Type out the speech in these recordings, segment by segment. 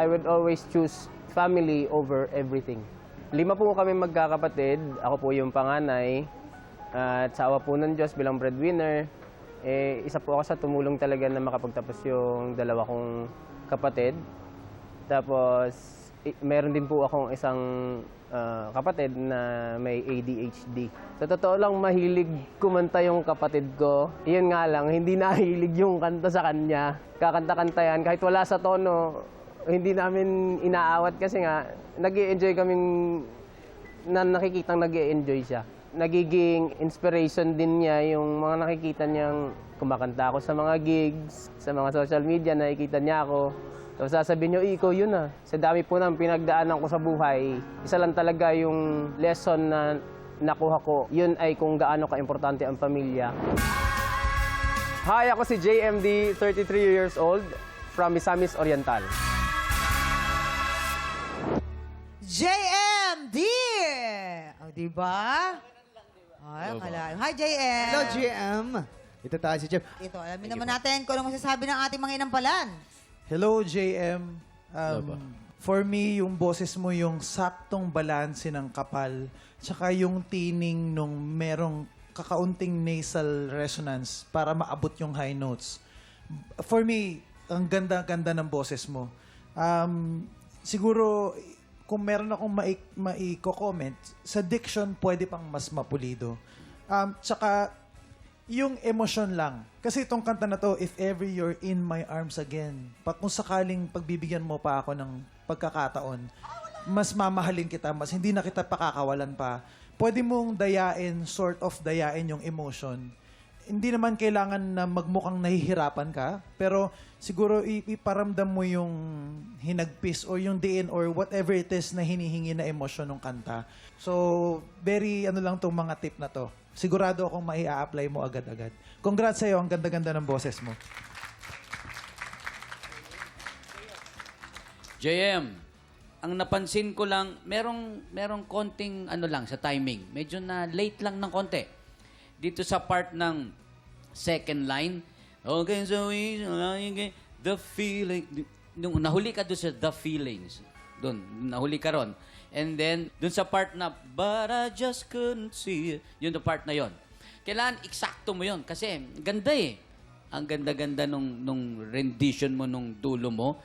I would always choose family over everything. 5 po kami magkakapatid. Ako po yung panganay. At sa awa po ng Diyos bilang breadwinner, isa po ako sa tumulong talaga na makapagtapos yung 2 kong kapatid. Tapos, meron din po akong isang kapatid na may ADHD. Sa totoo lang, mahilig kumanta yung kapatid ko. Iyon nga lang, hindi nahilig yung kanta sa kanya. Kakanta-kanta yan, kahit wala sa tono, hindi namin inaawat kasi nga, nag-i-enjoy kaming na nakikitang nag-i-enjoy siya. Nagiging inspiration din niya yung mga nakikita niyang kumakanta ako sa mga gigs, sa mga social media, nakikita niya ako. Tapos sasabihin niyo, ikaw yun ah. Sa dami po ng pinagdaanan ko sa buhay, isa lang talaga yung lesson na nakuha ko. Yun ay kung gaano ka-importante ang pamilya. Hi, ako si JMD, 33 years old, from Misamis Oriental. JMD! O, diba? Ay, akalain. Hi, JM! Hello, GM. Ito tayo si Jeff. Ito, alamin naman natin kung ano masasabi ng ating mga inampalan. Hello, JM. For me, yung boses mo yung saktong balanse ng kapal, tsaka yung tining nung merong kakaunting nasal resonance para maabot yung high notes. For me, ang ganda-ganda ng boses mo. Siguro, kung meron akong maiko-comment, sa diction, pwede pang mas mapulido. Tsaka, yung emosyon lang. Kasi itong kanta na to, If Ever You're In My Arms Again, kung sakaling pagbibigyan mo pa ako ng pagkakataon, mas mamahalin kita, mas hindi na kita pakakawalan pa. Pwede mong dayain, sort of dayain yung emotion. Hindi naman kailangan na magmukhang nahihirapan ka, pero siguro iparamdam mo yung hinagpis or yung diin or whatever it is na hinihingi na emosyon ng kanta. So, very lang tong mga tip na to. Sigurado akong mai-apply mo agad-agad. Congrats sa'yo, ang ganda-ganda ng boses mo. JM, ang napansin ko lang, merong konting lang sa timing. Medyo na late lang ng konti. Dito sa part ng second line, okay, so the feeling, nung nahuli ka doon sa the feelings, doon, nahuli ka ron. And then, dun sa part na, but I just couldn't see it. Yun, the part na yon. Kailangan eksakto mo yon kasi ganda eh. Ang ganda-ganda nung rendition mo, nung dulo mo.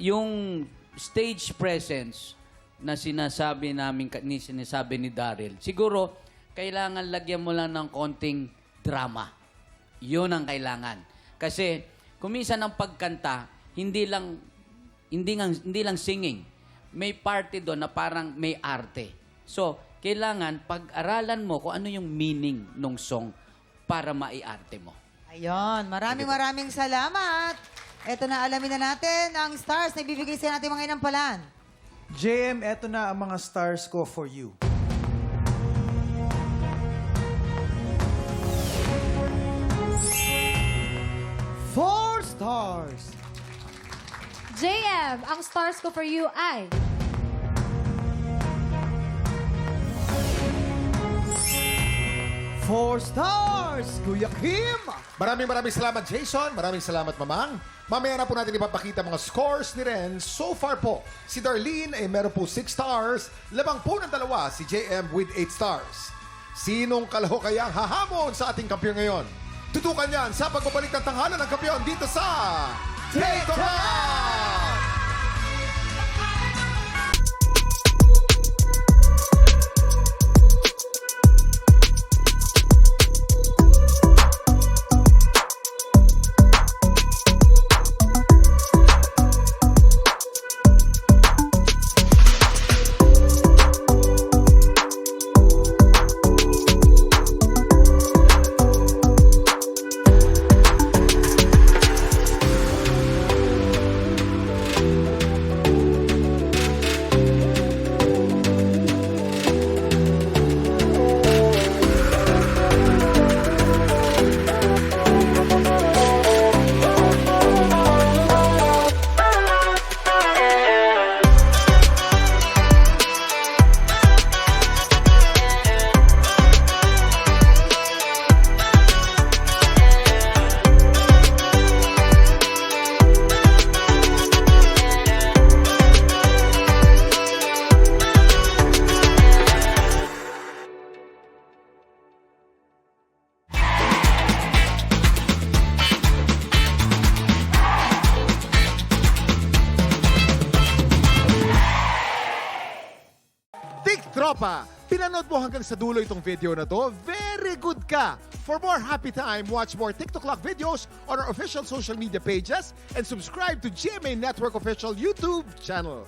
Yung stage presence na sinasabi ni Daryl, siguro, kailangan lagyan mo lang ng konting drama. Yun ang kailangan. Kasi, kung minsan ang pagkanta, hindi lang singing. May party doon na parang may arte. So, kailangan pag-aralan mo kung ano yung meaning ng song para maiarte mo. Ayun, maraming salamat. Ito na, alamin na natin ang stars na ibibigay sa natin mga inampalan. JM, eto na ang mga stars ko for you. Four stars. JM, ang stars ko for you ay... Four stars, Kuya Kim. Maraming salamat, Jason. Maraming salamat, Mamang. Mamaya na po natin ipapakita mga scores ni Ren. So far po, si Darlene ay meron po 6 stars. Lamang po ng 2, si JM with 8 stars. Sinong kalaho kaya ang hahamon sa ating kampiyon ngayon? Tutukan yan sa pagbabalik ng tanghalan ng kampiyon dito sa... Take Off! Tropa, pinanood mo hanggang sa dulo itong video na to. Very good ka! For more happy time, watch more TikTok Clock videos on our official social media pages and subscribe to GMA Network official YouTube channel.